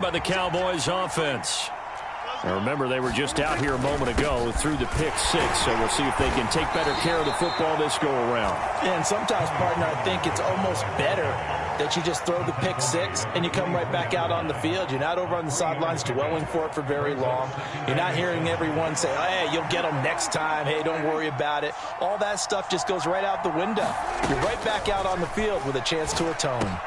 By the Cowboys offense. Now remember, they were just out here a moment ago through the pick six, so we'll see if they can take better care of the football this go-around. Yeah, and sometimes, partner, I think it's almost better that you just throw the pick six and you come right back out on the field. You're not over on the sidelines dwelling for it for very long. You're not hearing everyone say, oh, hey, you'll get them next time. Hey, don't worry about it. All that stuff just goes right out the window. You're right back out on the field with a chance to atone.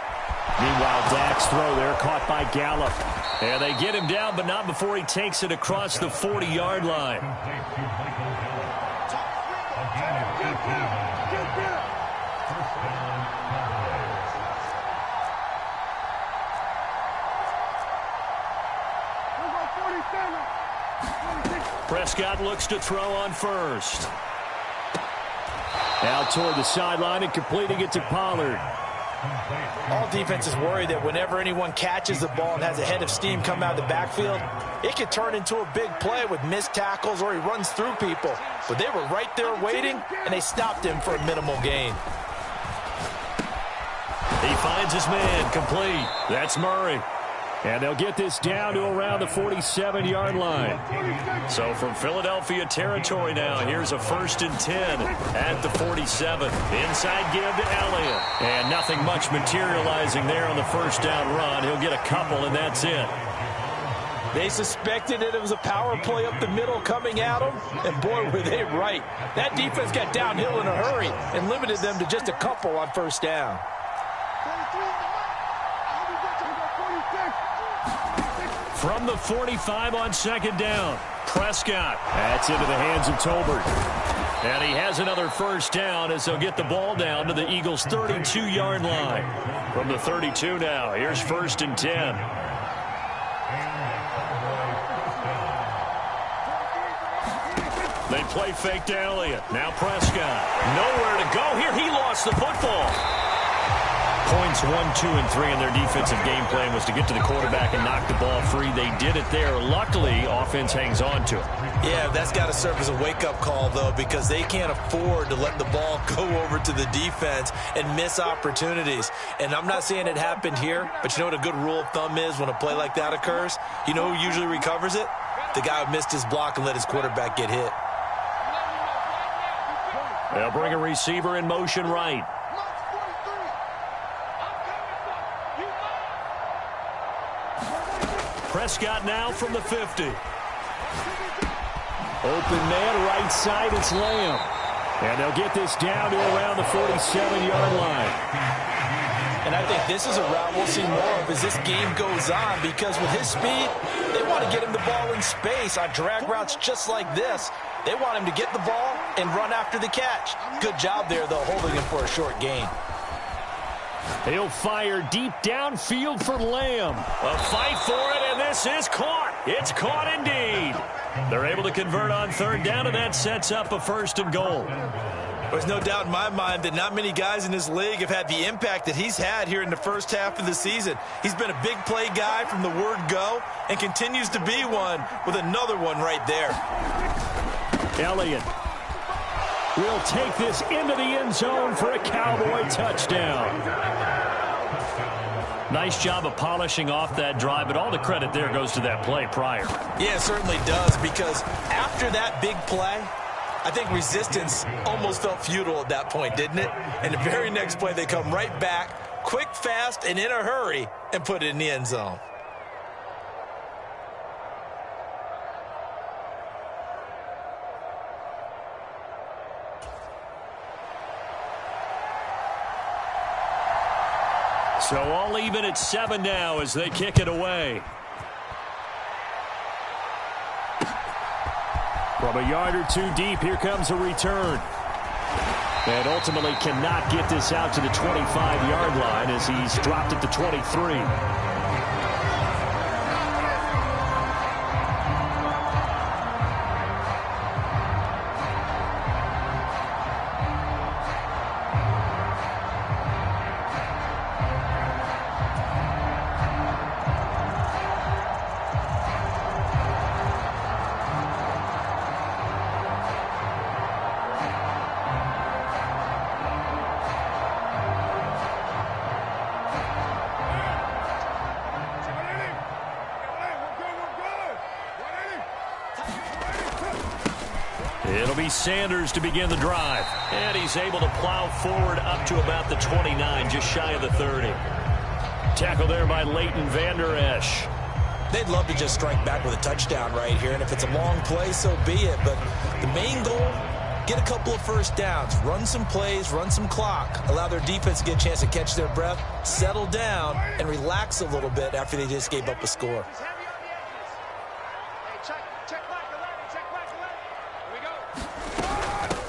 Meanwhile, Dak's throw there caught by Gallup. And they get him down, but not before he takes it across the 40-yard line. Prescott looks to throw on first. Out toward the sideline and completing it to Pollard. All defenses worry that whenever anyone catches the ball and has a head of steam come out of the backfield, it could turn into a big play with missed tackles or he runs through people. But they were right there waiting, and they stopped him for a minimal gain. He finds his man, complete. That's Murray. And they'll get this down to around the 47-yard line. So from Philadelphia territory now, here's a 1st and 10 at the 47. Inside give to Elliott. And nothing much materializing there on the first down run. He'll get a couple, and that's it. They suspected that it was a power play up the middle coming at them, and boy, were they right. That defense got downhill in a hurry and limited them to just a couple on first down. From the 45 on second down, Prescott. That's into the hands of Tolbert. And he has another first down as they'll get the ball down to the Eagles' 32-yard line. From the 32 now, here's 1st and 10. They play fake to Elliott. Now Prescott. Nowhere to go here. He lost the football. Points 1, 2, and 3 in their defensive game plan was to get to the quarterback and knock the ball free. They did it there. Luckily, offense hangs on to it. Yeah, that's got to serve as a wake-up call, though, because they can't afford to let the ball go over to the defense and miss opportunities. And I'm not saying it happened here, but you know what a good rule of thumb is when a play like that occurs? You know who usually recovers it? The guy who missed his block and let his quarterback get hit. They'll bring a receiver in motion right. Prescott now from the 50. Open man, right side, it's Lamb. And they'll get this down to around the 47-yard line. And I think this is a route we'll see more of as this game goes on, because with his speed, they want to get him the ball in space on drag routes just like this. They want him to get the ball and run after the catch. Good job there, though, holding him for a short gain. He'll fire deep downfield for Lamb. A fight for it, and this is caught. It's caught indeed. They're able to convert on third down, and that sets up a 1st and goal. There's no doubt in my mind that not many guys in this league have had the impact that he's had here in the first half of the season. He's been a big play guy from the word go and continues to be one with another one right there. Elliott will take this into the end zone for a Cowboy touchdown. Nice job of polishing off that drive, but all the credit there goes to that play prior. Yeah, it certainly does, because after that big play, I think resistance almost felt futile at that point, didn't it? And the very next play, they come right back, quick, fast, and in a hurry, and put it in the end zone. So all even at 7 now as they kick it away. From a yard or two deep, here comes a return. And ultimately cannot get this out to the 25-yard line as he's dropped at the 23. It'll be Sanders to begin the drive. And he's able to plow forward up to about the 29, just shy of the 30. Tackle there by Leighton Vander Esch. They'd love to just strike back with a touchdown right here, and if it's a long play, so be it. But the main goal, get a couple of first downs, run some plays, run some clock, allow their defense to get a chance to catch their breath, settle down, and relax a little bit after they just gave up a score.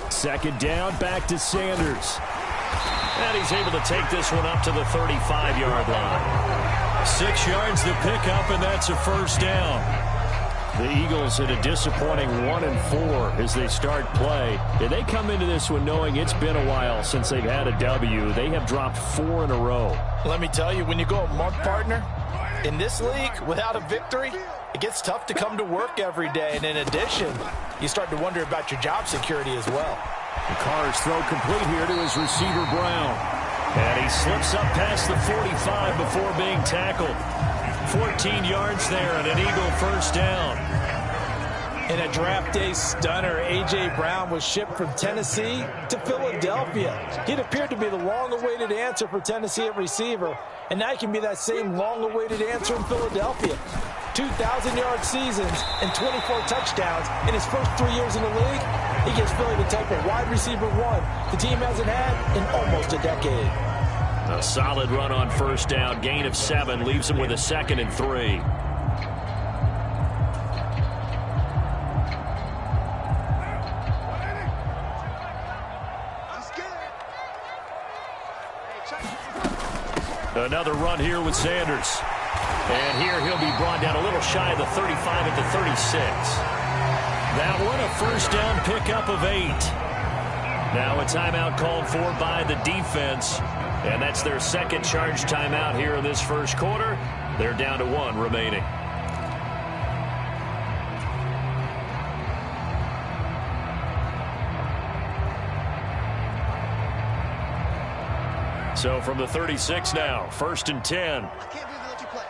Second down, back to Sanders. And he's able to take this one up to the 35-yard line. 6 yards to pick up, and that's a first down. The Eagles at a disappointing 1-4 as they start play. And they come into this one knowing it's been a while since they've had a W. They have dropped 4 in a row. Let me tell you, when you go a month, partner, in this league, without a victory, it gets tough to come to work every day. And in addition, you start to wonder about your job security as well. The Carr's throw complete here to his receiver, Brown. And he slips up past the 45 before being tackled. 14 yards there and an Eagle first down. In a draft day stunner, A.J. Brown was shipped from Tennessee to Philadelphia. It appeared to be the long-awaited answer for Tennessee at receiver, and now he can be that same long-awaited answer in Philadelphia. 2,000-yard seasons and 24 touchdowns in his first 3 years in the league. He gives Philly the type of wide receiver one the team hasn't had in almost a decade. A solid run on first down. Gain of 7 leaves him with a 2nd and 3. Another run here with Sanders. And here he'll be brought down a little shy of the 35 at the 36. That one a first down pickup of 8. Now a timeout called for by the defense. And that's their second charge timeout here in this first quarter. They're down to 1 remaining. So from the 36 now, 1st and 10. I can't believe they let you play.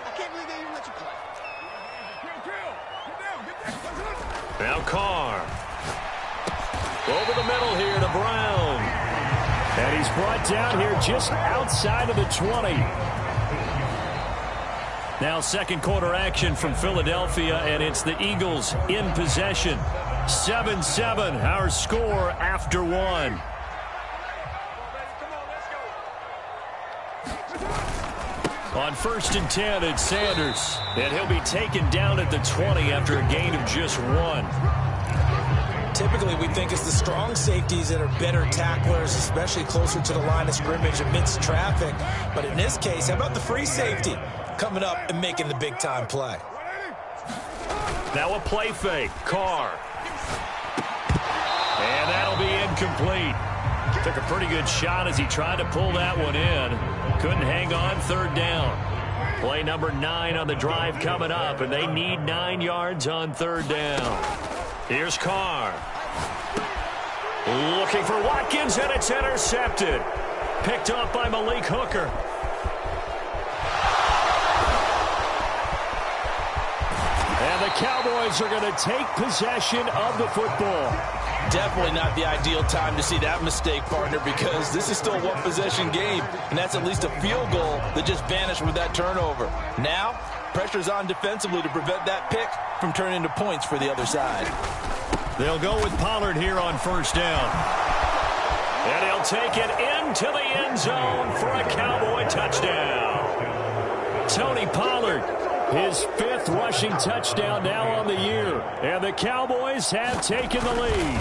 I can't believe they even let you play. Now Carr. Over the middle here to Brown. And he's brought down here just outside of the 20. Now second quarter action from Philadelphia, and it's the Eagles in possession. 7-7, our score after 1. On 1st and 10, it's Sanders. And he'll be taken down at the 20 after a gain of just 1. Typically, we think it's the strong safeties that are better tacklers, especially closer to the line of scrimmage amidst traffic. But in this case, how about the free safety coming up and making the big-time play? Now a play fake. Carr. And that'll be incomplete. Took a pretty good shot as he tried to pull that one in. Couldn't hang on. 3rd down. Play number 9 on the drive coming up, and they need 9 yards on 3rd down. Here's Carr. Looking for Watkins, and it's intercepted. Picked off by Malik Hooker. And the Cowboys are going to take possession of the football. Definitely not the ideal time to see that mistake, partner, because this is still a one-possession game, and that's at least a field goal that just vanished with that turnover. Now, pressure's on defensively to prevent that pick from turning into points for the other side. They'll go with Pollard here on 1st down. And he'll take it into the end zone for a Cowboy touchdown. Tony Pollard, his 5th rushing touchdown now on the year. And the Cowboys have taken the lead.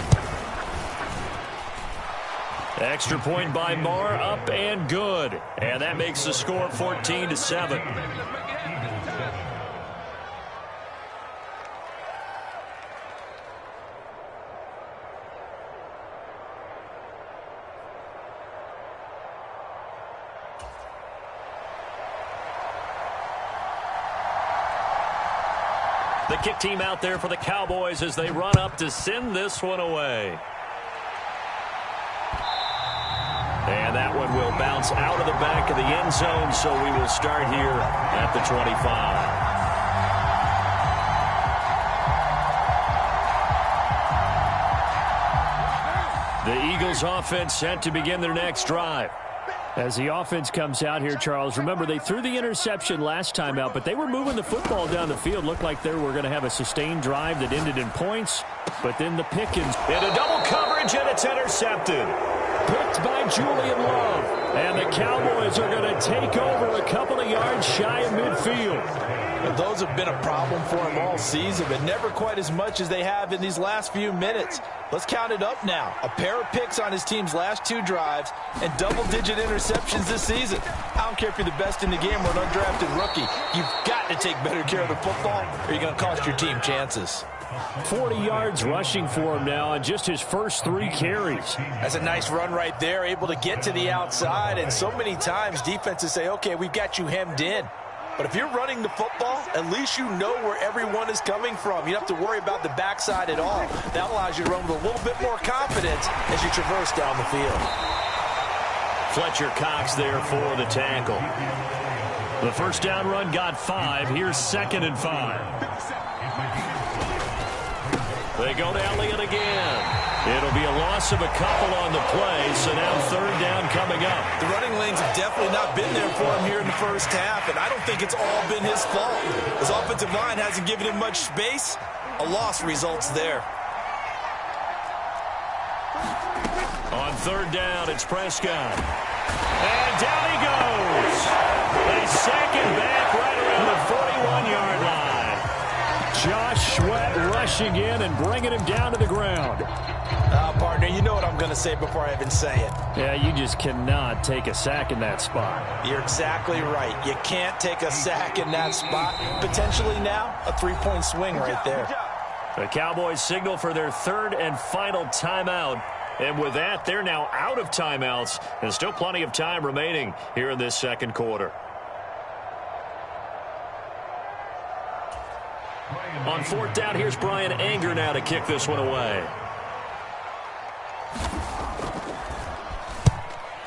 Extra point by Marr, up and good. And that makes the score 14-7. The kick team out there for the Cowboys as they run up to send this one away. And that one will bounce out of the back of the end zone, so we will start here at the 25. Bills offense set to begin their next drive. As the offense comes out here, Charles, remember they threw the interception last time out, but they were moving the football down the field. Looked like they were going to have a sustained drive that ended in points, but then the Pickens. Into double coverage, and it's intercepted. Picked by Julian Love. And the Cowboys are going to take over a couple of yards shy of midfield. But those have been a problem for him all season, but never quite as much as they have in these last few minutes. Let's count it up now. A pair of picks on his team's last 2 drives and double-digit interceptions this season. I don't care if you're the best in the game or an undrafted rookie. You've got to take better care of the football or you're going to cost your team chances. 40 yards rushing for him now on just his first 3 carries. That's a nice run right there, able to get to the outside. And so many times defenses say, okay, we've got you hemmed in. But if you're running the football, at least you know where everyone is coming from. You don't have to worry about the backside at all. That allows you to run with a little bit more confidence as you traverse down the field. Fletcher Cox there for the tackle. The first down run got 5. Here's 2nd and 5. They go to Elliott again. It'll be a loss of a couple on the play, so now 3rd down coming up. The running lanes have definitely not been there for him here in the first half, and I don't think it's all been his fault. His offensive line hasn't given him much space. A loss results there. On 3rd down, it's Prescott. And down he goes. They sack him back right around the 41-yard line. Josh Sweat rushing in and bringing him down to the ground. Partner, you know what I'm going to say before I even say it. Yeah, you just cannot take a sack in that spot. You're exactly right. You can't take a sack in that spot. Potentially now, a 3-point swing right there. The Cowboys signal for their 3rd and final timeout. And with that, they're now out of timeouts. And still plenty of time remaining here in this 2nd quarter. On 4th down, here's Brian Anger now to kick this one away.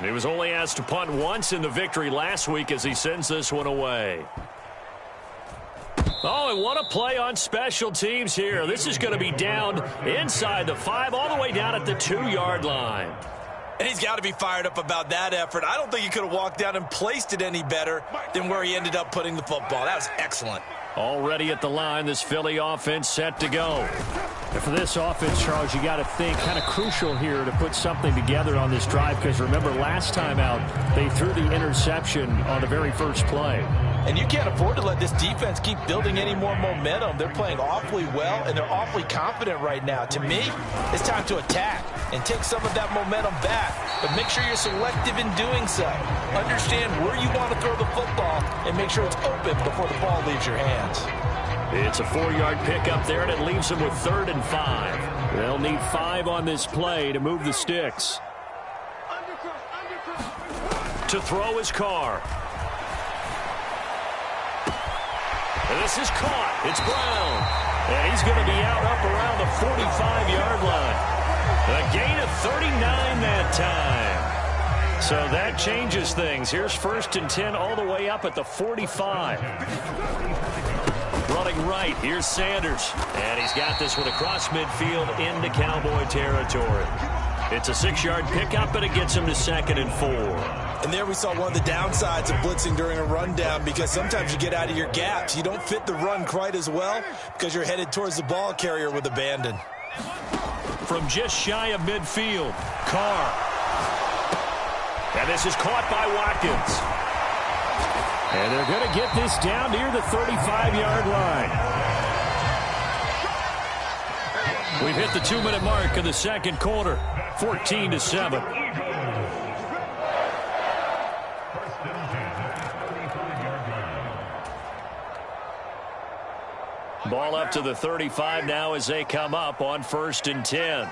He was only asked to punt once in the victory last week as he sends this one away. Oh, and what a play on special teams here. This is going to be down inside the 5, all the way down at the 2-yard line. And he's got to be fired up about that effort. I don't think he could have walked down and placed it any better than where he ended up putting the football. That was excellent. Already at the line, this Philly offense set to go. And for this offense, Charles, you got to think kind of crucial here to put something together on this drive, because remember last time out they threw the interception on the very first play. And you can't afford to let this defense keep building any more momentum. They're playing awfully well, and they're awfully confident right now. To me, it's time to attack and take some of that momentum back. But make sure you're selective in doing so. Understand where you want to throw the football and make sure it's open before the ball leaves your hands. It's a 4-yard pickup there, and it leaves them with 3rd and 5. They'll need 5 on this play to move the sticks. To throw is Carr. And this is caught. It's Brown. And he's going to be out up around the 45-yard line. A gain of 39 that time. So that changes things. Here's 1st and 10 all the way up at the 45. Running right, here's Sanders. And he's got this one across midfield into Cowboy territory. It's a 6-yard pickup, but it gets him to 2nd and 4. And there we saw one of the downsides of blitzing during a rundown, because sometimes you get out of your gaps. You don't fit the run quite as well because you're headed towards the ball carrier with abandon. From just shy of midfield, Carr. And this is caught by Watkins. And they're going to get this down near the 35-yard line. We've hit the 2-minute mark of the 2nd quarter, 14-7. Ball up to the 35 now as they come up on 1st and 10.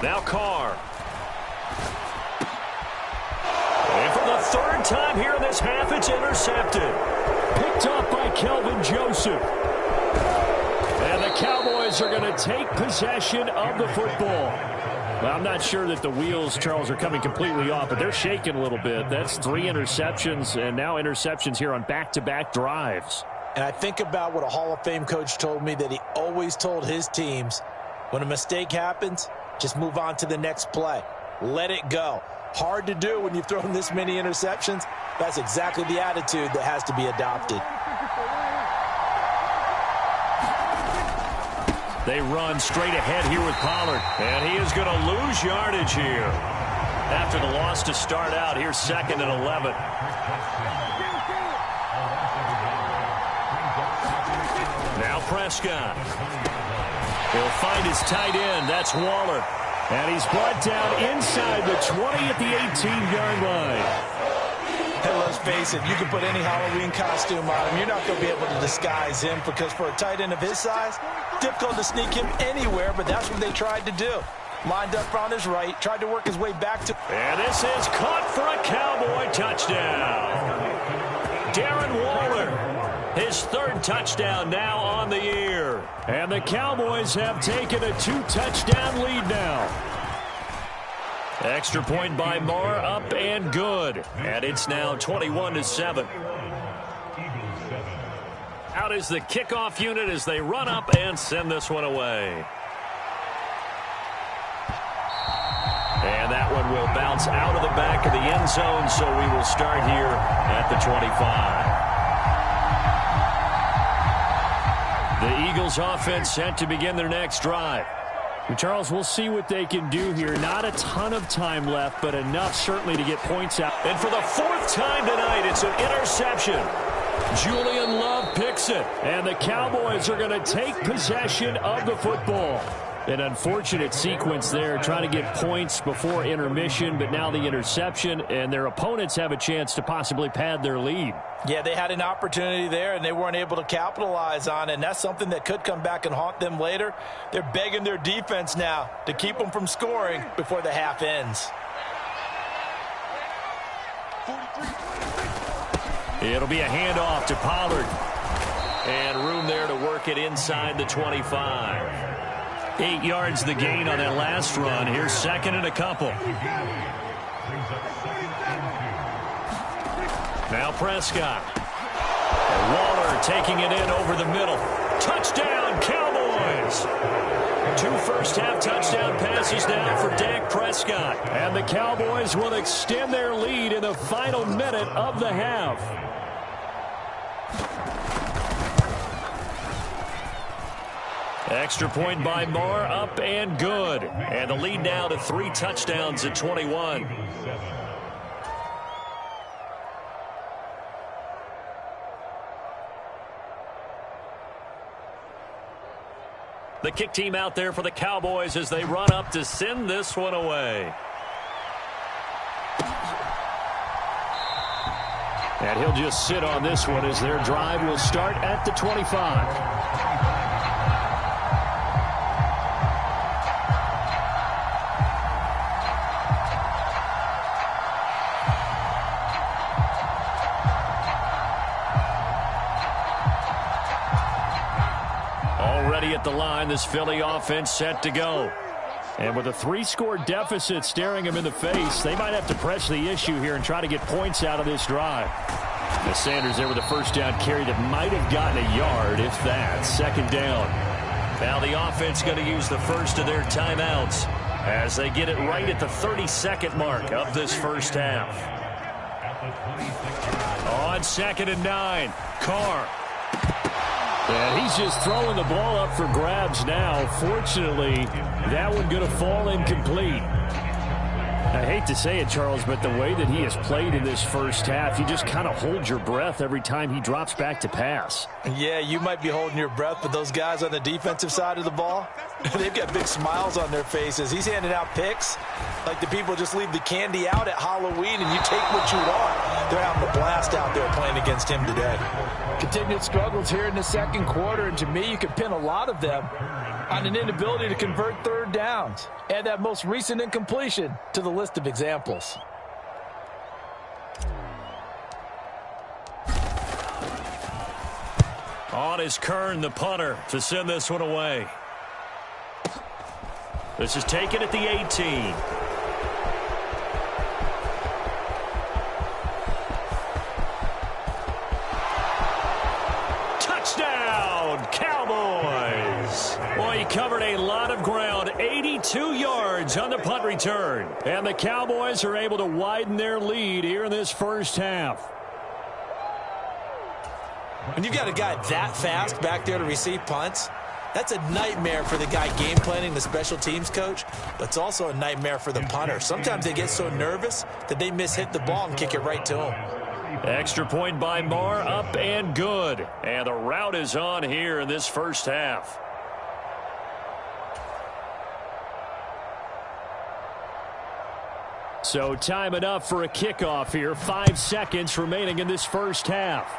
Now Carr. And for the 3rd time here in this half, it's intercepted. Picked up by Kelvin Joseph. And the Cowboys are going to take possession of the football. Well, I'm not sure that the wheels, Charles, are coming completely off, but they're shaking a little bit. That's 3 interceptions, and now interceptions here on back-to-back drives. And I think about what a Hall of Fame coach told me, that he always told his teams, When a mistake happens, just move on to the next play. Let it go. Hard to do when you've thrown this many interceptions. That's exactly the attitude that has to be adopted. They run straight ahead here with Pollard. And he is going to lose yardage here. After the loss to start out, here's 2nd and 11. Now Prescott. He'll find his tight end. That's Waller. And he's brought down inside the 20 at the 18-yard line. Hey, let's face it, you can put any Halloween costume on him. You're not going to be able to disguise him because for a tight end of his size, difficult to sneak him anywhere, but that's what they tried to do. Lined up on his right, tried to work his way back to... And this is caught for a Cowboy touchdown. Darren Waller, his 3rd touchdown now on the year. And the Cowboys have taken a 2-touchdown lead now. Extra point by Moore, up and good. And it's now 21-7. Out is the kickoff unit as they run up and send this one away. And that one will bounce out of the back of the end zone, so we will start here at the 25. The Eagles offense set to begin their next drive. Charles, we'll see what they can do here. Not a ton of time left, but enough certainly to get points out. And for the 4th time tonight, it's an interception. Julian Love picks it. And the Cowboys are going to take possession of the football. An unfortunate sequence there, trying to get points before intermission, but now the interception, and their opponents have a chance to possibly pad their lead. Yeah, they had an opportunity there, and they weren't able to capitalize on it, and that's something that could come back and haunt them later. They're begging their defense now to keep them from scoring before the half ends. It'll be a handoff to Pollard. And room there to work it inside the 25. 8 yards the gain on that last run. Here's 2nd and a couple. Now Prescott. And Waller taking it in over the middle. Touchdown, Cowboys! 2 first-half touchdown passes now for Dak Prescott. And the Cowboys will extend their lead in the final minute of the half. Extra point by Moore, up and good. And the lead now to 3 touchdowns at 21. The kick team out there for the Cowboys as they run up to send this one away. And he'll just sit on this one as their drive will start at the 25. At the line, this Philly offense set to go. And with a 3-score deficit staring them in the face, they might have to press the issue here and try to get points out of this drive. The Sanders there with a first down carry that might have gotten a yard, if that. 2nd down. Now the offense going to use the first of their timeouts as they get it right at the 32nd mark of this first half. On 2nd and 9, Carr. And he's just throwing the ball up for grabs now. Fortunately, that one going to fall incomplete. I hate to say it, Charles, but the way that he has played in this first half, you just kind of hold your breath every time he drops back to pass. Yeah, you might be holding your breath, but those guys on the defensive side of the ball, they've got big smiles on their faces. He's handing out picks like the people just leave the candy out at Halloween and you take what you want. They're having a blast out there playing against him today. Continued struggles here in the second quarter, and to me, you can pin a lot of them on an inability to convert 3rd downs. Add that most recent incompletion to the list of examples. On is Kern, the punter, to send this one away. This is taken at the 18. Touchdown, Cowboys! Boy, he covered a lot of ground. 2 yards on the punt return. And the Cowboys are able to widen their lead here in this first half. When you've got a guy that fast back there to receive punts, that's a nightmare for the guy game planning, the special teams coach, but it's also a nightmare for the punter. Sometimes they get so nervous that they hit the ball and kick it right to him. Extra point by Marr, up and good. And the route is on here in this first half. So time enough for a kickoff here. 5 seconds remaining in this first half.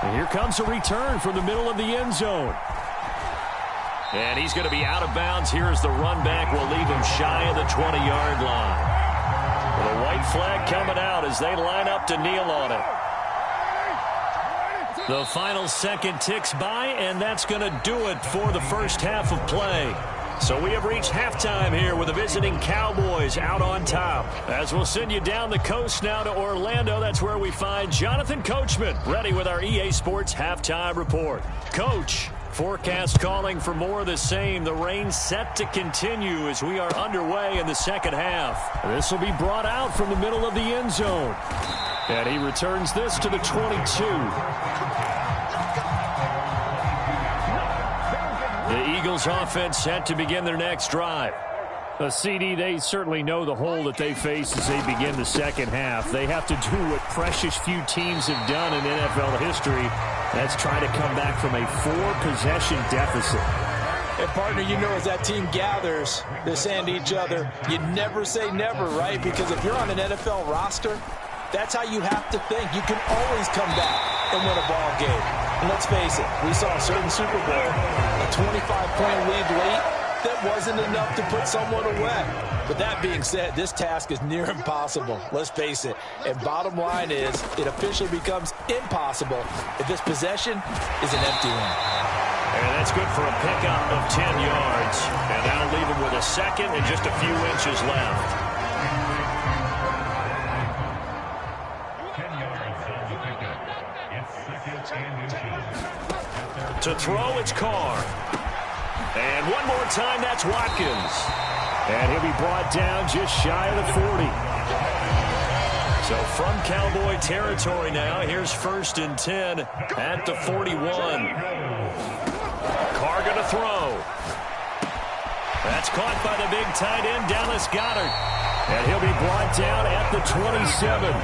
And here comes a return from the middle of the end zone. And he's going to be out of bounds here as the run back will leave him shy of the 20-yard line. With a white flag coming out as they line up to kneel on it. The final second ticks by, and that's going to do it for the first half of play. So we have reached halftime here with the visiting Cowboys out on top. As we'll send you down the coast now to Orlando, that's where we find Jonathan Coachman ready with our EA Sports halftime report. Coach, forecast calling for more of the same. The rain set to continue as we are underway in the second half. This will be brought out from the middle of the end zone. And he returns this to the 22. The Eagles offense set to begin their next drive. CD, they certainly know the hole that they face as they begin the second half. They have to do what precious few teams have done in NFL history. That's try to come back from a 4-possession deficit. And, partner, you know as that team gathers, they're saying to each other, you never say never, right? Because if you're on an NFL roster, that's how you have to think. You can always come back and win a ball game. And let's face it, we saw a certain Super Bowl, a 25-point lead late, that wasn't enough to put someone away. But that being said, this task is near impossible. Let's face it. And bottom line is, it officially becomes impossible if this possession is an empty one. And that's good for a pickup of 10 yards. And that'll leave him with a second and just a few inches left. To throw, it's Carr. And one more time, that's Watkins. And he'll be brought down just shy of the 40. So from Cowboy territory now, here's 1st and 10 at the 41. Carr going to throw. That's caught by the big tight end, Dallas Goedert. And he'll be brought down at the 27.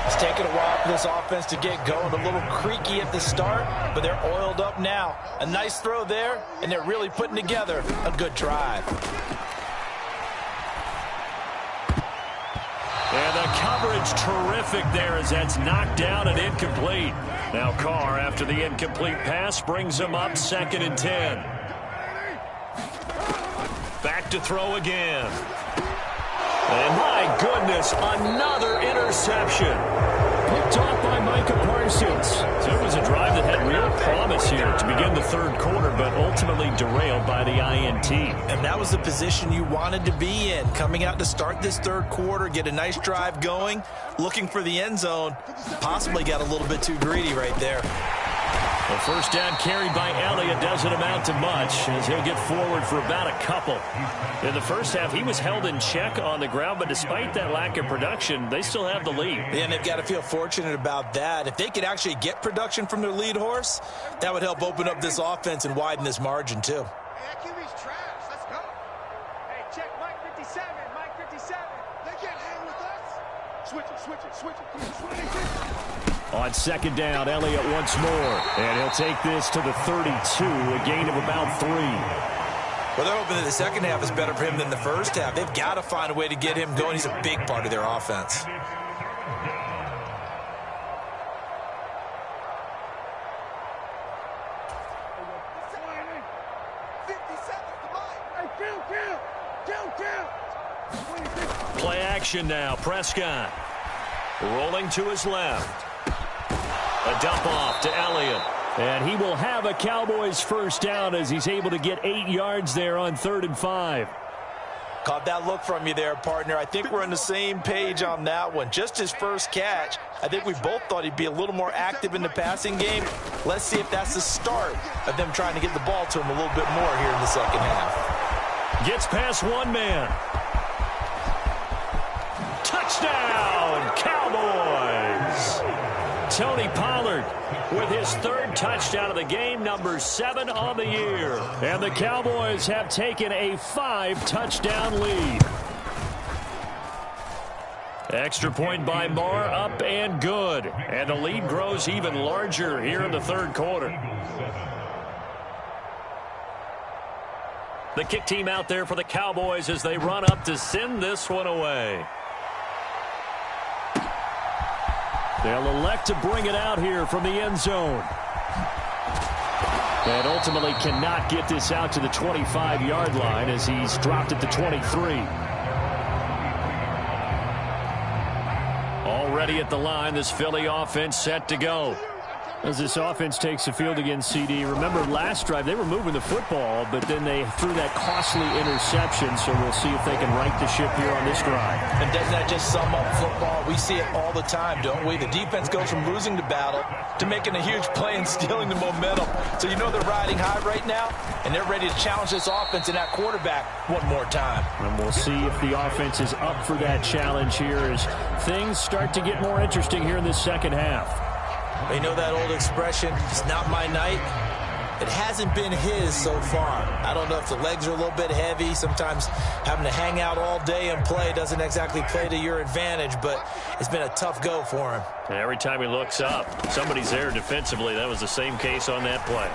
It's taken a while for this offense to get going. A little creaky at the start, but they're oiled up now. A nice throw there, and they're really putting together a good drive. And the coverage terrific there as that's knocked down and incomplete. Now Carr, after the incomplete pass, brings him up 2nd and 10. Back to throw again. And my goodness, another interception. Picked off by Micah Parsons. So it was a drive that had real promise here to begin the third quarter, but ultimately derailed by the INT. And that was the position you wanted to be in. Coming out to start this third quarter, get a nice drive going, looking for the end zone. Possibly got a little bit too greedy right there. The first down carried by Elliott doesn't amount to much as he'll get forward for about a couple. In the first half, he was held in check on the ground, but despite that lack of production, they still have the lead. Yeah, and they've got to feel fortunate about that. If they could actually get production from their lead horse, that would help open up this offense and widen this margin, too. Hey, QB's trash. Let's go. Hey, check Mike 57. Mike 57. They can't hang with us. Switch it, switch it, switch it. Switch it. On 2nd down, Elliott once more. And he'll take this to the 32, a gain of about 3. Well, they're hoping that the second half is better for him than the first half. They've got to find a way to get him going. He's a big part of their offense. Play action now. Prescott rolling to his left. A dump off to Elliott. And he will have a Cowboys first down as he's able to get 8 yards there on 3rd and 5. Caught that look from you there, partner. I think we're on the same page on that one. Just his first catch, I think we both thought he'd be a little more active in the passing game. Let's see if that's the start of them trying to get the ball to him a little bit more here in the second half. Gets past one man. Touchdown, Cowboys! Tony Pollard with his third touchdown of the game, number 7 on the year. And the Cowboys have taken a 5-touchdown lead. Extra point by Marr, up and good. And the lead grows even larger here in the third quarter. The kick team out there for the Cowboys as they run up to send this one away. They'll elect to bring it out here from the end zone. And ultimately cannot get this out to the 25-yard line as he's dropped at the 23. Already at the line, this Philly offense set to go. As this offense takes the field against CD, remember last drive they were moving the football, but then they threw that costly interception, so we'll see if they can right the ship here on this drive. And doesn't that just sum up football? We see it all the time, don't we? The defense goes from losing the battle to making a huge play and stealing the momentum. So you know they're riding high right now, and they're ready to challenge this offense and that quarterback one more time. And we'll see if the offense is up for that challenge here as things start to get more interesting here in this second half. You know that old expression, it's not my night? It hasn't been his so far. I don't know if the legs are a little bit heavy. Sometimes having to hang out all day and play doesn't exactly play to your advantage, but it's been a tough go for him. And every time he looks up, somebody's there defensively. That was the same case on that play.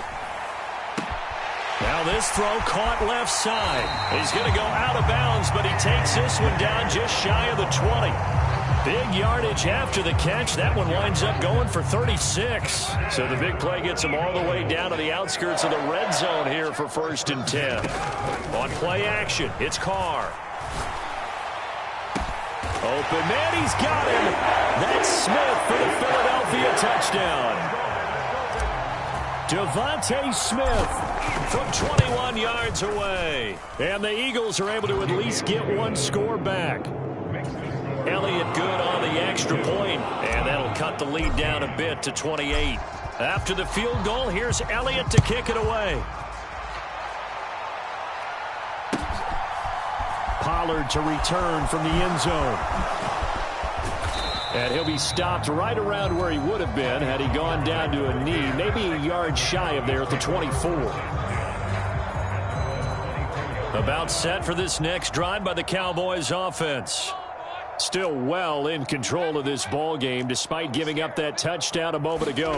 Now this throw caught left side. He's going to go out of bounds, but he takes this one down just shy of the 20. Big yardage after the catch. That one winds up going for 36. So the big play gets him all the way down to the outskirts of the red zone here for 1st and 10. On play action, it's Carr. Open man, he's got him. That's Smith for the Philadelphia touchdown. Devontae Smith from 21 yards away. And the Eagles are able to at least get one score back. Elliott good on the extra point, and that'll cut the lead down a bit to 28. After the field goal, here's Elliott to kick it away. Pollard to return from the end zone. And he'll be stopped right around where he would have been had he gone down to a knee, maybe a yard shy of there at the 24. About set for this next drive by the Cowboys offense. Still well in control of this ball game despite giving up that touchdown a moment ago.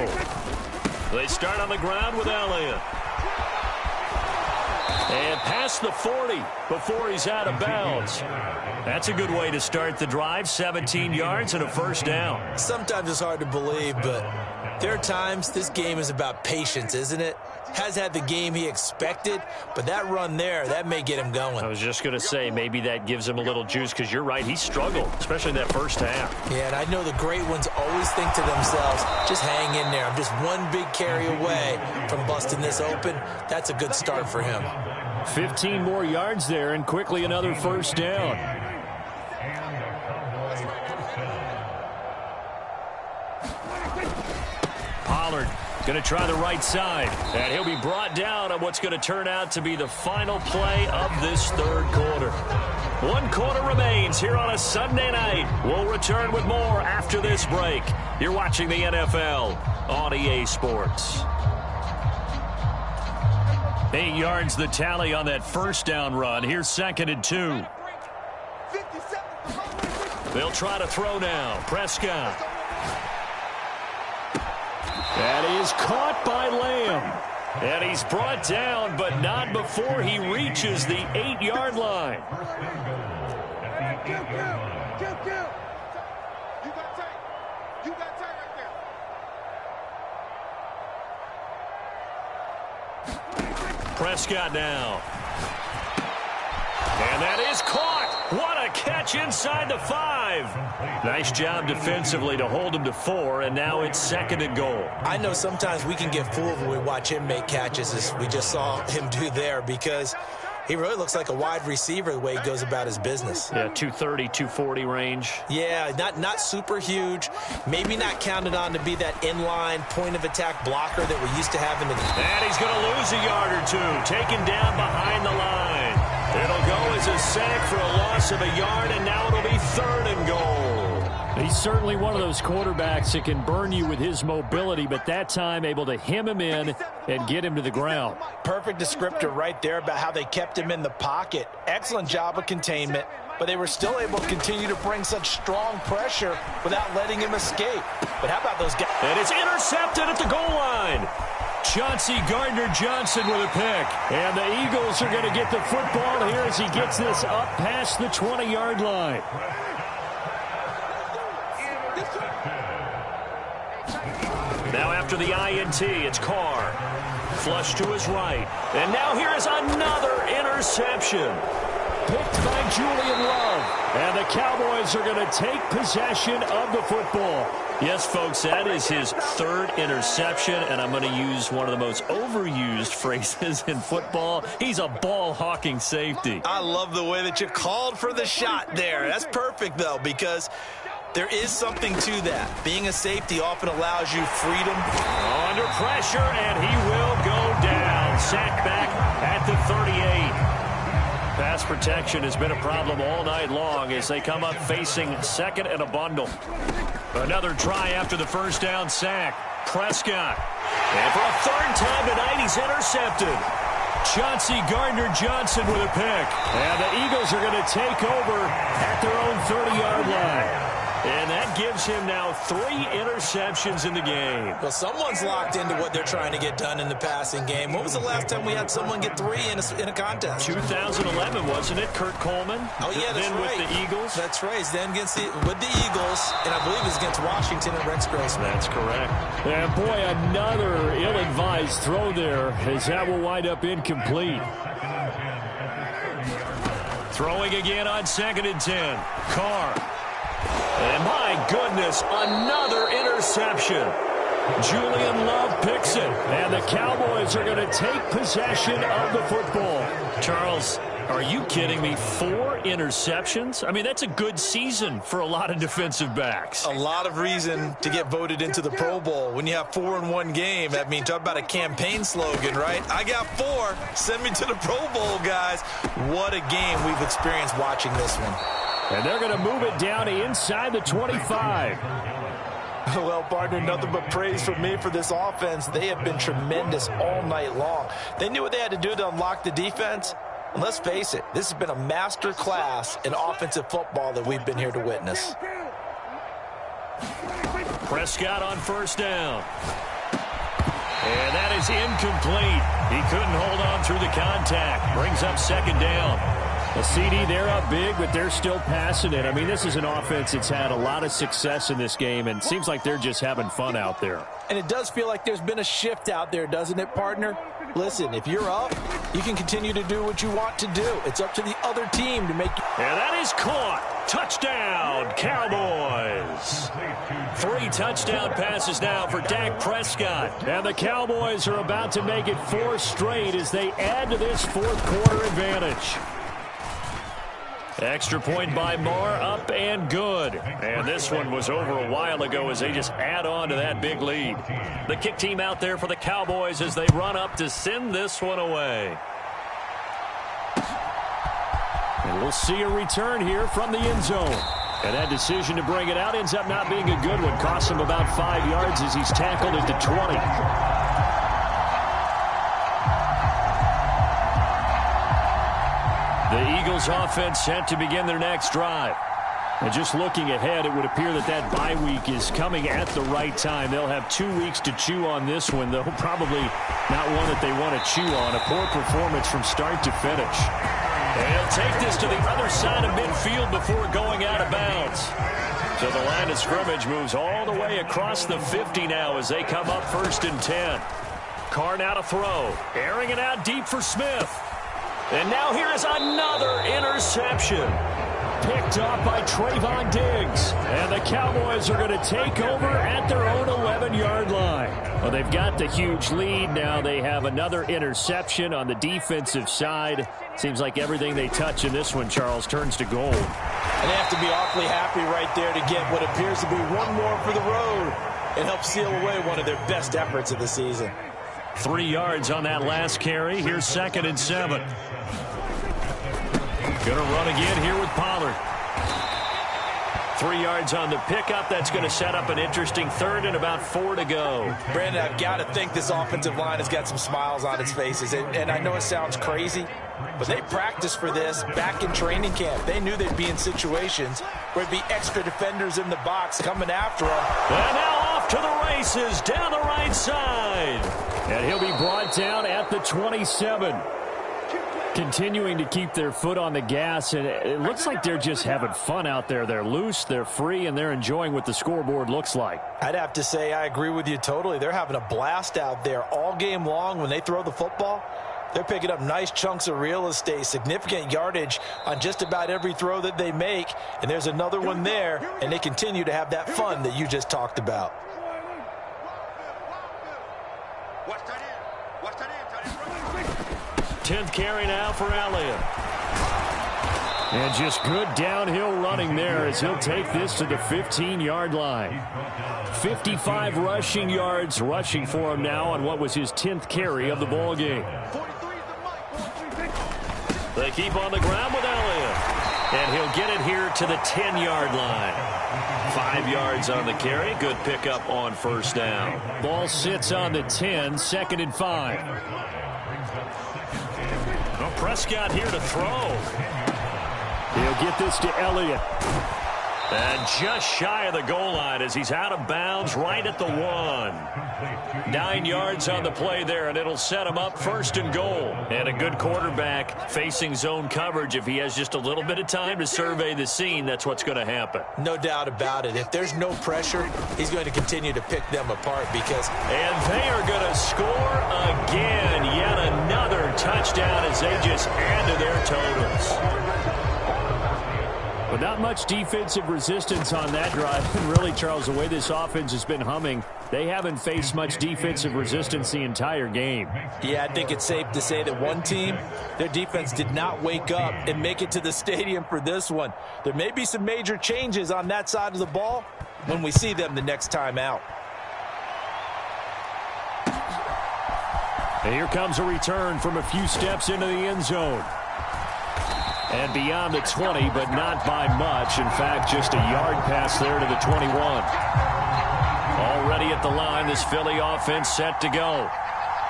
They start on the ground with Elliott. And past the 40 before he's out of bounds. That's a good way to start the drive. 17 yards and a first down. Sometimes it's hard to believe, but there are times this game is about patience, isn't it? Has had the game he expected, but that run there, that may get him going. I was just going to say, maybe that gives him a little juice because you're right, he struggled, especially in that first half. Yeah, and I know the great ones always think to themselves, just hang in there. I'm just one big carry away from busting this open. That's a good start for him. 15 more yards there and quickly another first down. Pollard going to try the right side, and he'll be brought down on what's going to turn out to be the final play of this third quarter. 1 quarter remains here on a Sunday night. We'll return with more after this break. You're watching the NFL on EA Sports. 8 yards the tally on that first down run. Here's 2nd and 2. They'll try to throw now. Prescott. And he is caught by Lamb. And he's brought down, but not before he reaches the 8-yard line. You got tight. You got tight right there. Prescott now. And that is caught. What a catch inside the 5. Nice job defensively to hold him to 4, and now it's 2nd and goal. I know sometimes we can get fooled when we watch him make catches, as we just saw him do there, because He really looks like a wide receiver the way he goes about his business. Yeah, 230, 240 range. Yeah, not super huge. Maybe not counted on to be that inline point-of-attack blocker that we used to have in the... And he's going to lose a yard or two. Taken down behind the line. It'll go as a sack for a loss of a yard, and now it'll be 3rd and goal. He's certainly one of those quarterbacks that can burn you with his mobility, but that time able to hem him in and get him to the ground. Perfect descriptor right there about how they kept him in the pocket. Excellent job of containment, but they were still able to continue to bring such strong pressure without letting him escape. But how about those guys? And it's intercepted at the goal line. Chauncey Gardner-Johnson with a pick. And the Eagles are going to get the football here as he gets this up past the 20-yard line. Now after the INT, it's Carr. Flush to his right. And now here is another interception. Picked by Julian Love. And the Cowboys are going to take possession of the football. Yes, folks, that is his 3rd interception, and I'm going to use one of the most overused phrases in football. He's a ball-hawking safety. I love the way that you called for the shot there. That's perfect, though, because there is something to that. Being a safety often allows you freedom. Under pressure, and he will go down. Sacked back at the 38. Pass protection has been a problem all night long as they come up facing 2nd and a bundle. Another try after the first down sack. Prescott. And for a 3rd time tonight, he's intercepted. Chauncey Gardner-Johnson with a pick. And the Eagles are going to take over at their own 30-yard line. And that gives him now 3 interceptions in the game. Well, someone's locked into what they're trying to get done in the passing game. When was the last time we had someone get 3 in a contest? 2011, wasn't it? Kurt Coleman. Oh, yeah, that's then right. With the Eagles. That's right. Then with the Eagles, and I believe it's against Washington and Rex Grossman. That's correct. And, boy, another ill-advised throw there as that will wind up incomplete. Throwing again on 2nd and 10. Carr. And my goodness, another interception. Julian Love picks it. And the Cowboys are going to take possession of the football. Charles, are you kidding me? 4 interceptions? I mean, that's a good season for a lot of defensive backs. A lot of reason to get voted into the Pro Bowl. When you have 4 in one game, I mean, talk about a campaign slogan, right? I got 4. Send me to the Pro Bowl, guys. What a game we've experienced watching this one. And they're going to move it down to inside the 25. Well, partner, nothing but praise from me for this offense. They have been tremendous all night long. They knew what they had to do to unlock the defense. And let's face it, this has been a master class in offensive football that we've been here to witness. Prescott on 1st down. And that is incomplete. He couldn't hold on through the contact. Brings up 2nd down. A CD, they're up big, but they're still passing it. I mean, this is an offense that's had a lot of success in this game, and it seems like they're just having fun out there. And it does feel like there's been a shift out there, doesn't it, partner? Listen, if you're up, you can continue to do what you want to do. It's up to the other team to make you. And that is caught. Touchdown, Cowboys. 3 touchdown passes now for Dak Prescott. And the Cowboys are about to make it 4 straight as they add to this 4th quarter advantage. Extra point by Marr, up and good. And this one was over a while ago as they just add on to that big lead. The kick team out there for the Cowboys as they run up to send this one away. And we'll see a return here from the end zone. And that decision to bring it out ends up not being a good one. Costs him about 5 yards as he's tackled at the 20. The Eagles offense set to begin their next drive. And just looking ahead, it would appear that that bye week is coming at the right time. They'll have 2 weeks to chew on this one, though probably not one that they want to chew on. A poor performance from start to finish. And he'll take this to the other side of midfield before going out of bounds. So the line of scrimmage moves all the way across the 50 now as they come up 1st and 10. Carr now to throw. Airing it out deep for Smith. And now here is another interception. Picked up by Trayvon Diggs. And the Cowboys are going to take over at their own 11-yard line. Well, they've got the huge lead. Now they have another interception on the defensive side. Seems like everything they touch in this one, Charles, turns to gold. And they have to be awfully happy right there to get what appears to be one more for the road and help seal away one of their best efforts of the season. 3 yards on that last carry. Here's 2nd and 7. Going to run again here with Pollard. 3 yards on the pickup. That's going to set up an interesting 3rd and about 4 to go. Brandon, I've got to think this offensive line has got some smiles on its faces. And I know it sounds crazy, but they practiced for this back in training camp. They knew they'd be in situations where there'd be extra defenders in the box coming after them. And now off to the races down the right side. And he'll be brought down at the 27. Continuing to keep their foot on the gas, and it looks like they're just having fun out there. They're loose, they're free, and they're enjoying what the scoreboard looks like. I'd have to say I agree with you totally. They're having a blast out there all game long when they throw the football. They're picking up nice chunks of real estate, significant yardage on just about every throw that they make. And there's another one there, and they continue to have that fun that you just talked about. 10th carry now for Elliott. And just good downhill running there as he'll take this to the 15-yard line. 55 rushing yards rushing for him now on what was his 10th carry of the ball game. They keep on the ground with Elliott. And he'll get it here to the 10-yard line. 5 yards on the carry. Good pickup on 1st down. Ball sits on the 10, 2nd and 5. Well, Prescott here to throw. He'll get this to Elliott. And just shy of the goal line as he's out of bounds right at the 1. 9 yards on the play there, and it'll set him up 1st and goal. And a good quarterback facing zone coverage. If he has just a little bit of time to survey the scene, that's what's going to happen. No doubt about it. If there's no pressure, he's going to continue to pick them apart because... And they are going to score again. Yet another touchdown as they just add to their totals. But not much defensive resistance on that drive. And really, Charles, the way this offense has been humming, they haven't faced much defensive resistance the entire game. Yeah, I think it's safe to say that one team, their defense did not wake up and make it to the stadium for this one. There may be some major changes on that side of the ball when we see them the next time out. And here comes a return from a few steps into the end zone. And beyond the 20, but not by much. In fact, just a yard pass there to the 21. Already at the line, this Philly offense set to go.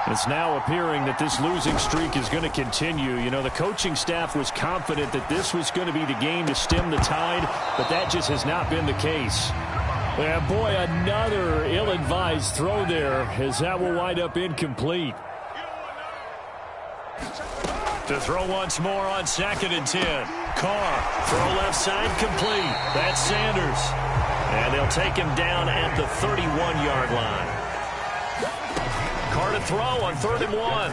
It's now appearing that this losing streak is going to continue. You know, the coaching staff was confident that this was going to be the game to stem the tide, but that just has not been the case. And boy, another ill-advised throw there, as that will wind up incomplete. To throw once more on 2nd and 10. Carr, throw left side complete. That's Sanders. And they'll take him down at the 31-yard line. Carr to throw on 3rd and 1.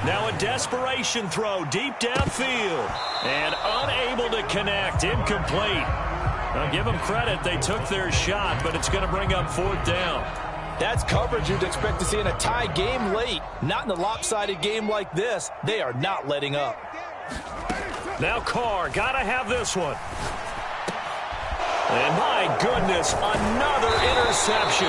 Now a desperation throw deep downfield. And unable to connect. Incomplete. Now give them credit. They took their shot, but it's going to bring up 4th down. That's coverage you'd expect to see in a tie game late. Not in a lopsided game like this. They are not letting up. Now Carr, got to have this one. And my goodness, another interception.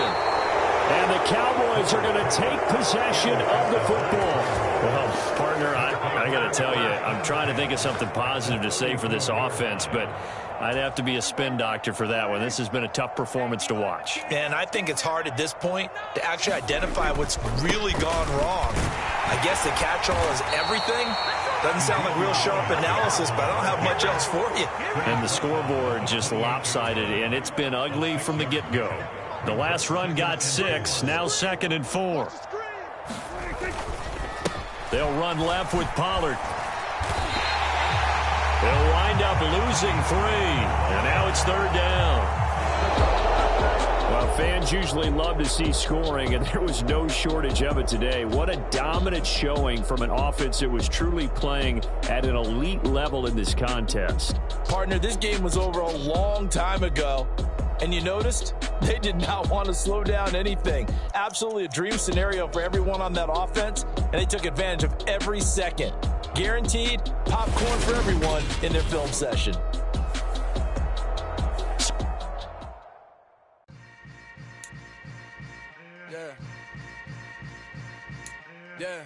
And the Cowboys are going to take possession of the football. Well, partner, I got to tell you, I'm trying to think of something positive to say for this offense, but I'd have to be a spin doctor for that one. This has been a tough performance to watch. And I think it's hard at this point to actually identify what's really gone wrong. I guess the catch-all is everything. Doesn't sound like real sharp analysis, but I don't have much else for you. And the scoreboard just lopsided, and it's been ugly from the get-go. The last run got 6, now 2nd and 4. They'll run left with Pollard. They'll wind up losing 3, and now it's 3rd down. Well, fans usually love to see scoring, and there was no shortage of it today. What a dominant showing from an offense that was truly playing at an elite level in this contest. Partner, this game was over a long time ago, and you noticed They did not want to slow down anything. Absolutely a dream scenario for everyone on that offense, and they took advantage of every second. Guaranteed popcorn for everyone in their film session. Yeah.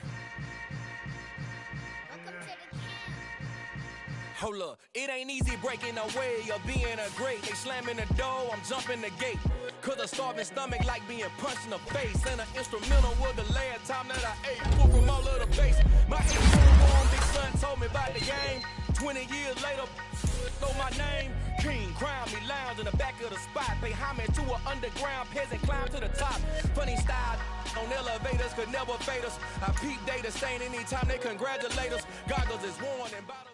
Hold up, it ain't easy breaking away or being a great. They slamming the door, I'm jumping the gate. Cause a starving stomach like being punched in the face. And an instrumental was the last time that I ate. Food from all of the base. My 8-year-old big son told me about the game. 20 years later, know my name. King, crown me, lounge in the back of the spot. Pay homage to an underground peasant, climb to the top. Funny style on elevators could never fade us. I peep data stain anytime they congratulate us. Goggles is worn and bottles.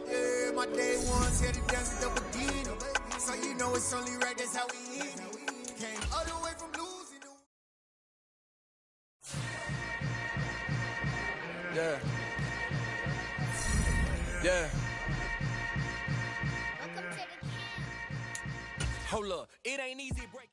Yeah, my day ones here to dance with the beginning. So you know it's only right, that's how we eat. Came all the way from losing. Yeah. Yeah. Hold up, it ain't easy break.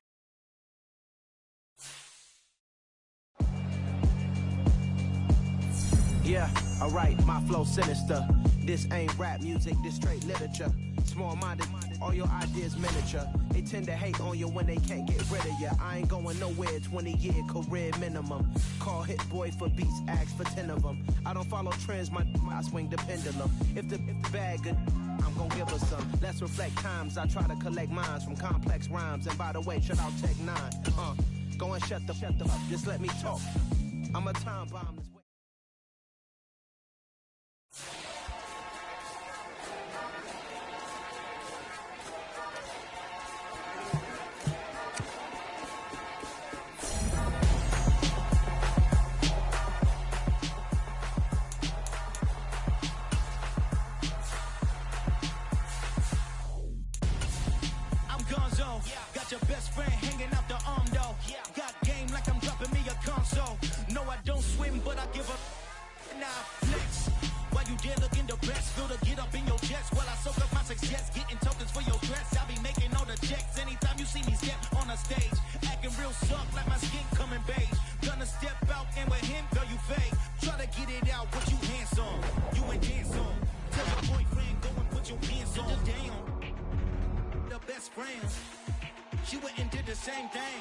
Yeah, alright, my flow sinister. This ain't rap music, this straight literature. Small-minded, all your ideas miniature. They tend to hate on you when they can't get rid of you. I ain't going nowhere, 20-year career minimum. Call Hit Boy for beats, ask for 10 of them. I don't follow trends, I swing the pendulum. If the bag good, I'm gonna give her some. Let's reflect times, I try to collect minds from complex rhymes. And by the way, shut out Tech 9. Go and shut the up, just let me talk. I'm a time bomb. Got your best friend hanging out the arm though. Got game like I'm dropping me a console. No, I don't swim, but I give a nah flex. While you there looking the best, feel to get up in your chest. While I soak up my success, getting tokens for your dress. I be making all the checks anytime you see me step on a stage. Acting real soft like my skin coming beige. Gonna step out and with him, girl, you fake. Try to get it out, what you handsome. You ain't dance on. Tell your boyfriend, go and put your hands on. Down. The best friends. She went and did the same thing.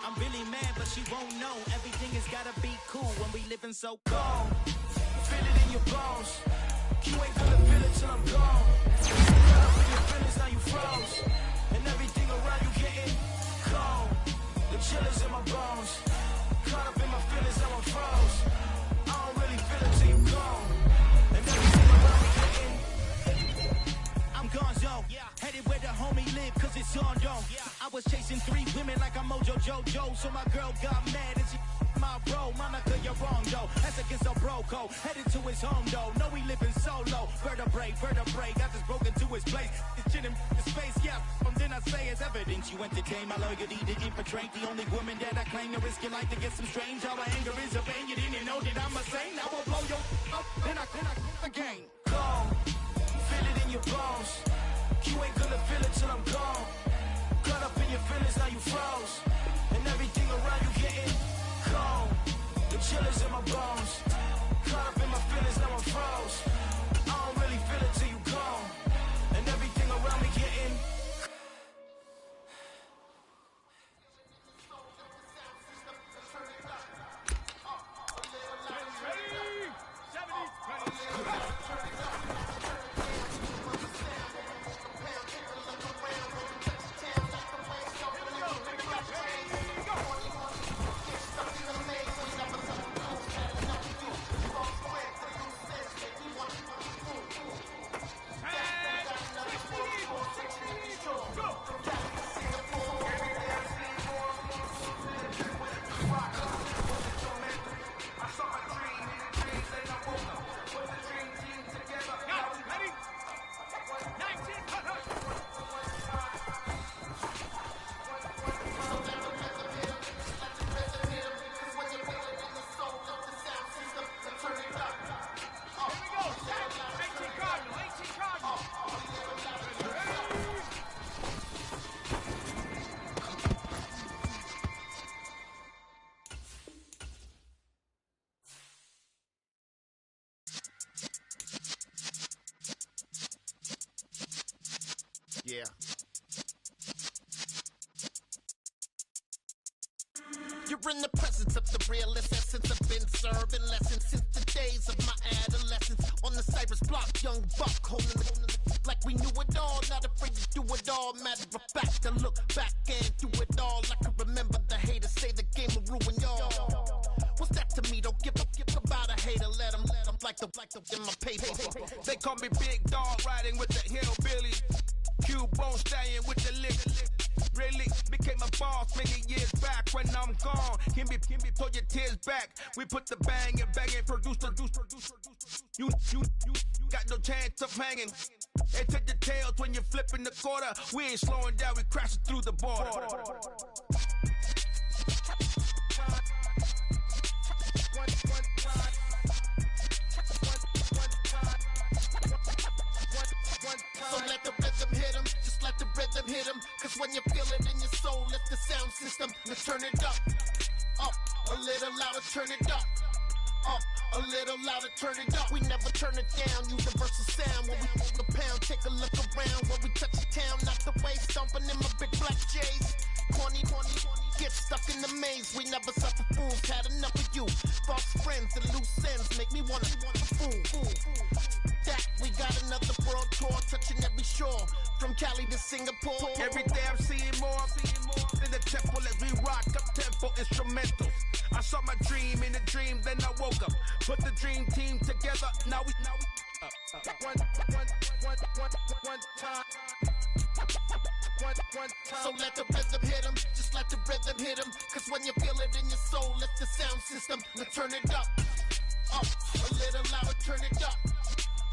I'm really mad, but she won't know. Everything has gotta be cool when we living so cold. Feel it in your bones. You ain't gonna feel it till I'm gone. Caught up in your feelings, now you froze. And everything around you getting cold. The chill is in my bones. Caught up in my feelings, now I'm froze. I don't really feel it till you gone. And everything around me getting I'm gonzo. Headed where the homie live, cause it's on though. I was chasing 3 women like I'm Mojo Jojo. So my girl got mad and she my bro. Monica, you're wrong though. That's against a bro code. Headed to his home though. No, we living solo. Vertebrae. Got just broken to his place. It's chin in his face, yeah. From then I say it's evidence you entertain my loyalty to infiltrate. The only woman that I claim to risk your life to get some strange. Our anger is a pain. You didn't know that I'm a saint. I will blow your up. Then I again. Go. Feel it in your bones. You ain't gonna feel it till I'm gone. Caught up in your feelings, now you froze. And everything around you getting cold. The chill is in my bones. Caught up in my feelings, now I'm froze. I don't really feel it till you gone. And everything around me getting Yeah. You're in the presence of the realest essence. I've been serving lessons since the days of my adolescence. On the Cypress block, young buck holding the like we knew it all. Not afraid to do it all. Matter of fact, to look back and do it all. I can remember the haters say the game will ruin y'all. What's that to me? Don't give about a hater. Let them like the in my paper. They call me Big Dog, riding with the hillbilly. Q-Bone staying with the lick. Really became a boss many years back. When I'm gone, can be pull your tears back. We put the bang and bang and produce. You got no chance of hanging. They take the tails when you're flipping the quarter. We ain't slowing down, we crashing through the border. So let the rhythm hit 'em, just let the rhythm hit 'em. Cause when you feel it in your soul, lift the sound system. Let's turn it up, a little louder, turn it up, a little louder, turn it up. We never turn it down, universal sound. When we move the pound, take a look around. When we touch the town, knock the way, stomping in my big black J's. Corny, get stuck in the maze. We never suffer fools, had enough of you. False friends and loose ends make me wanna fool. That we got another world tour, touching every shore, from Cali to Singapore. Every day I'm seeing more in the temple as we rock up tempo instrumentals. I saw my dream in a dream, then I woke up. Put the dream team together. Now we one time. So let the rhythm hit 'em, just let the rhythm hit 'em. Cause when you feel it in your soul, lift the sound system. Let's turn it up, a little louder, turn it up,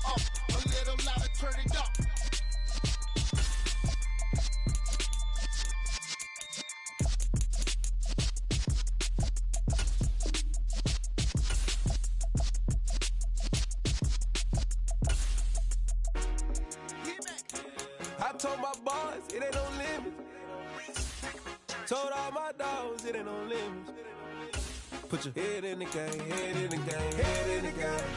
a little louder, turn it up. I told my boys it ain't no limit. Told all my dogs it ain't no limit. Put your head in the game, head in the game, head in the game.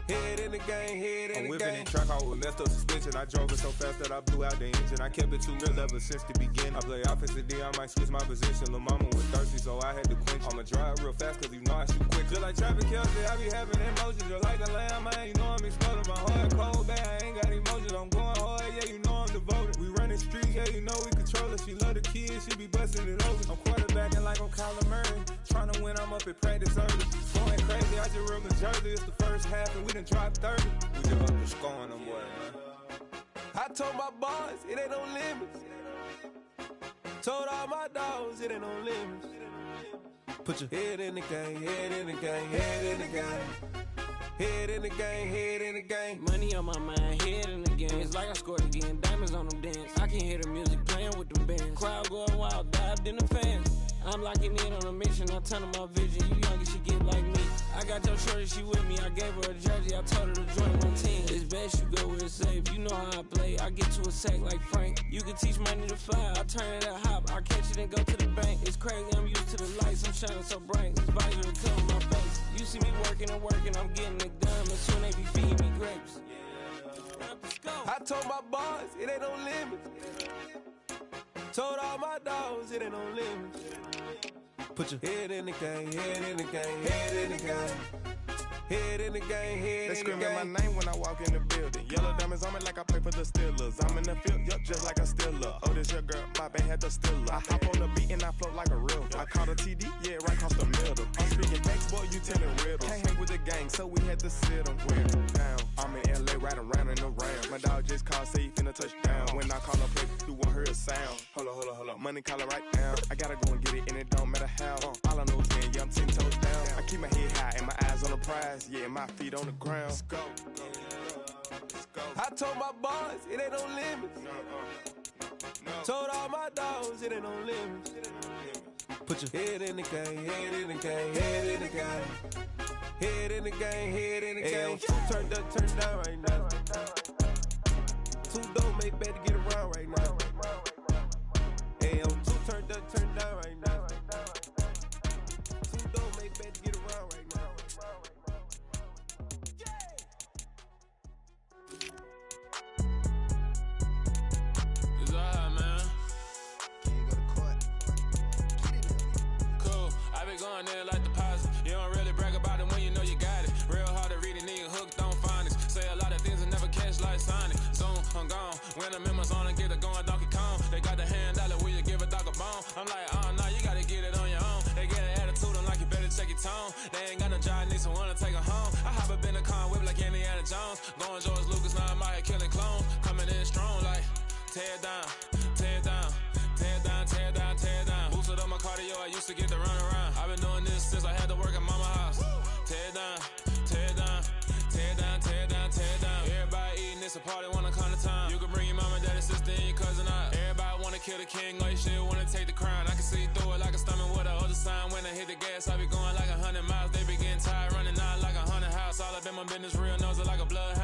Head in the game, head in the game. I'm whipping in track out with messed up suspension. I drove it so fast that I blew out the engine. I kept it too real ever since the beginning. I play offensive D, I might switch my position. Lil' mama was thirsty, so I had to quench. I'ma drive real fast, cause you know I shoot quick. Just like traffic Kelsey, I be having emotions. Just like a lamb, man, you know I'm exploding. My heart cold, bad, I ain't got emotions. I'm going hard, yeah, you know I'm devoted. We running streets, yeah, you know we control it. She love the kids, she be busting it over. I'm quarterbacking like I'm Kyler Murray. Trying to win, I'm up at practice early. Going crazy, I just rub the jersey. It's the first half, and we done dropped 30. We just up to scoring them, boy, man. I told my boys it ain't no limits. Told all my dogs it ain't no limits. Put your head in the game, head in the game, head in the game. Head in the game, head in the game. Money on my mind, head in the game. It's like I scored again, diamonds on them dance. I can hear the music playing with them bands. Crowd going wild, dived in the fans. I'm locking in on a mission, I'm turning my vision. You young and she get like me. I got your shorty, she with me. I gave her a jersey, I told her to join my team. It's best you go where it's safe. You know how I play. I get to a sack like Frank. You can teach money to fly. I turn it at hop. I catch it and go to the bank. It's crazy, I'm used to the lights. I'm shining so bright. This visor will cover my face. You see me working and working. I'm getting it done. But soon they be feeding me grapes. I told my boys it ain't no limits. Told all my dogs it ain't no limits. Put your head in the game, head in the game, head in the game. Head in the game, head in the game. They screaming my name when I walk in the building. Yellow diamonds on me like I play for the Steelers. I'm in the field, yup, just like a Steeler. Oh, this your girl, my band had the Steeler. I hop on the beat and I float like a river. I caught a TD, yeah, right across the middle. I'm speaking facts, boy, you telling riddles. Can't hang with the gang, so we had to sit them down. I'm in LA, riding around in the Ram. My dog just called, say he finna touch down. When I call a play, you won't hear a sound. Hold up, money call it right down. I gotta go and get it, and it don't matter how. All I know is when, yeah, I'm 10 toes down. I keep my head high and my eyes on the prize. Yeah, my feet on the ground. Let's go. I told my boys it ain't no limits. Told all my dogs it ain't no limits. Put your head in the game, head in the game, head in the game. Head in the game, head in the game. Turned up, turned down right now. Too dope, make better get around right now. Hey, I'm too turned up, turned down right now. Too dope, make better get around right now. It's alright, man. Cool, I be going there like deposit. You don't really brag about it when you know you got it. Real hard to read a nigga hooked on phonics. Say a lot of things and never catch like Sonic. Zoom, I'm gone. When I'm in my zone and get it going Donkey Kong. They got the hand dollar, will you give a dog a bone? I'm like, oh no, you gotta get it on your own. They get an attitude, I'm like, you better check your tone. They ain't got no job, need someone to take her home. I hop up in the car, whip like Indiana Jones. Going George Lucas, now I'm out here killing clones. Coming in strong like, tear down, tear down, tear down, tear down, tear down. Boosted up my cardio, I used to get to run around. I've been doing this since I had to work at mama house. Tear down, tear down, tear down, tear down, tear down. Everybody eating, it's a party, one kind of time. You can bring your mama, daddy, sister, and your cousin out. Everybody wanna kill the king, or you shit wanna take the crown. I can see through it like a stomach with a other sign. When I hit the gas, I be going like 100 miles. They be getting tired, running out like 100 house. All up in my business, real nose like a blood.